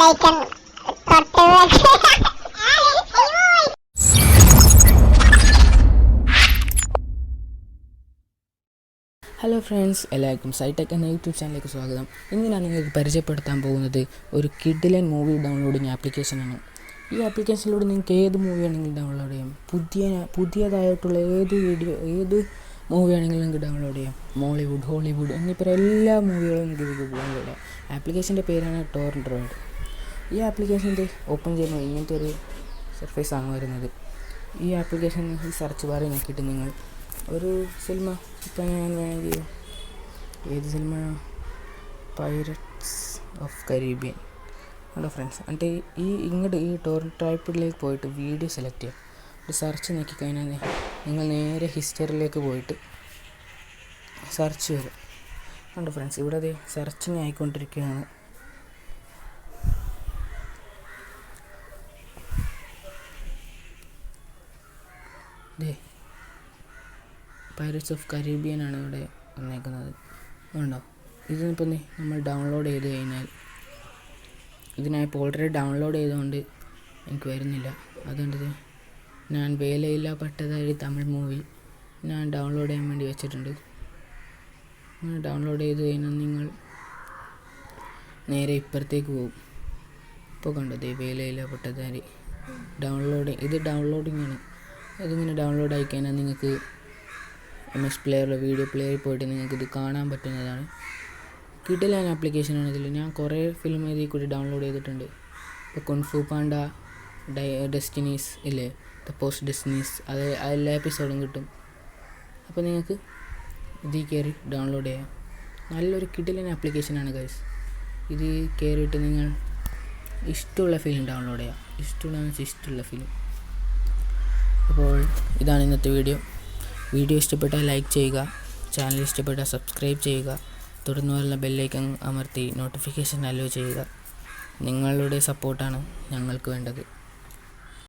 Hello friends, എല്ലാവർക്കും സൈടെക് എന്ന YouTube ചാനലിലേക്ക് സ്വാഗതം. ഇന്ന് ഞാൻ നിങ്ങൾക്ക് പരിചയപ്പെടുത്താൻ പോകുന്നത് ഒരു കിഡിലൻ മൂവി ഡൗൺലോഡിങ് ആപ്ലിക്കേഷനാണ്. ഈ ആപ്ലിക്കേഷനിലൂടെ നിങ്ങൾക്ക് ഏത് മൂവി ആണെങ്കിലും ഡൗൺലോഡ് ചെയ്യാം. പുതിയതായിട്ടുള്ള ഏത് മൂവി ആണെങ്കിലും നിങ്ങൾക്ക് ഡൗൺലോഡ് ചെയ്യാം. മോളിവുഡ്, ഹോളിവുഡ് എന്നിപ്പോൾ എല്ലാ മൂവികളും നിങ്ങൾക്ക് ഡൗൺലോഡ് ചെയ്യാം. ആപ്ലിക്കേഷൻ്റെ പേരാണ് ടോറൻറ്റ്. ഈ ആപ്ലിക്കേഷൻ്റെ ഓപ്പൺ ചെയ്യുമ്പോൾ ഇങ്ങനത്തെ ഒരു സർഫേസാണ് വരുന്നത്. ഈ ആപ്ലിക്കേഷൻ ഈ സെർച്ച് ബാറിൽ നോക്കിയിട്ട് നിങ്ങൾ ഒരു സിനിമ, ഇപ്പം ഞാൻ വേണമെങ്കിൽ ഏത് സിനിമ, പൈററ്റ്സ് ഓഫ് കരീബിയൻ ഉണ്ടോ ഫ്രണ്ട്സ്. എന്നിട്ട് ഈ ടോറൻറ്റ് ടൈപ്പിലേക്ക് പോയിട്ട് വീഡിയോ സെലക്ട് ചെയ്യാം. ഒരു സെർച്ച് നോക്കിക്കഴിഞ്ഞാൽ നിങ്ങൾ നേരെ ഹിസ്റ്ററിയിലേക്ക് പോയിട്ട് സെർച്ച് വരും. ഉണ്ടോ ഫ്രണ്ട്സ്, ഇവിടെ അത് സെർച്ചിങ് ആയിക്കൊണ്ടിരിക്കുകയാണ്. പൈററ്റ്സ് ഓഫ് കരീബിയൻ ആണ് ഇവിടെ വന്നേക്കുന്നത്. ഉണ്ടോ, ഇതിനിപ്പോൾ നമ്മൾ ഡൗൺലോഡ് ചെയ്ത് കഴിഞ്ഞാൽ ഇതിനായപ്പോൾ ഓൾറെഡി ഡൗൺലോഡ് ചെയ്തുകൊണ്ട് എനിക്ക് വരുന്നില്ല. അതുകൊണ്ട് ഞാൻ വേലയില്ലാപ്പെട്ടതായ തമിഴ് മൂവി ഞാൻ ഡൗൺലോഡ് ചെയ്യാൻ വേണ്ടി വെച്ചിട്ടുണ്ട്. ഡൗൺലോഡ് ചെയ്ത് കഴിഞ്ഞാൽ നിങ്ങൾ നേരെ ഇപ്പുറത്തേക്ക് പോകും. ഇപ്പോൾ കണ്ടത് വേലയില്ലാപ്പെട്ടതായി ഇത് ഡൗൺലോഡിങ് ആണ്. ഇതിങ്ങനെ ഡൗൺലോഡ് ആയി കഴിഞ്ഞാൽ നിങ്ങൾക്ക് MS പ്ലെയറിലോ വീഡിയോ പ്ലെയറിൽ പോയിട്ട് നിങ്ങൾക്കിത് കാണാൻ പറ്റുന്നതാണ്. കിടിലൻ ആപ്ലിക്കേഷനാണ്. ഇതിൽ ഞാൻ കുറേ ഫിലിം ഇതിൽ കൂടി ഡൗൺലോഡ് ചെയ്തിട്ടുണ്ട്. ഇപ്പോൾ കുൻഫു പാണ്ട, ഡെസ്റ്റിനീസ് ഇല്ലേ, ദ പോസ്റ്റ് ഡെസ്റ്റിനീസ്, അത് എല്ലാ എപ്പിസോഡും കിട്ടും. അപ്പോൾ നിങ്ങൾക്ക് ഇതിൽ കയറി ഡൗൺലോഡ് ചെയ്യാം. നല്ലൊരു കിടിലൻ ആപ്ലിക്കേഷനാണ് ഗൈസ്. ഇത് കയറിയിട്ട് നിങ്ങൾ ഇഷ്ടമുള്ള ഫിലിം ഡൗൺലോഡ് ചെയ്യാം. ഇഷ്ടമുള്ള ഫിലിം. അപ്പോൾ ഇതാണ് ഇന്നത്തെ വീഡിയോ ഇഷ്ടപ്പെട്ടാൽ ലൈക്ക് ചെയ്യുക, ചാനൽ ഇഷ്ടപ്പെട്ടാൽ സബ്സ്ക്രൈബ് ചെയ്യുക, തുടർന്ന് വരുന്ന ബെല്ലൈക്കൺ അമർത്തി നോട്ടിഫിക്കേഷൻ അലോ ചെയ്യുക. നിങ്ങളുടെ സപ്പോർട്ടാണ് ഞങ്ങൾക്ക് വേണ്ടത്.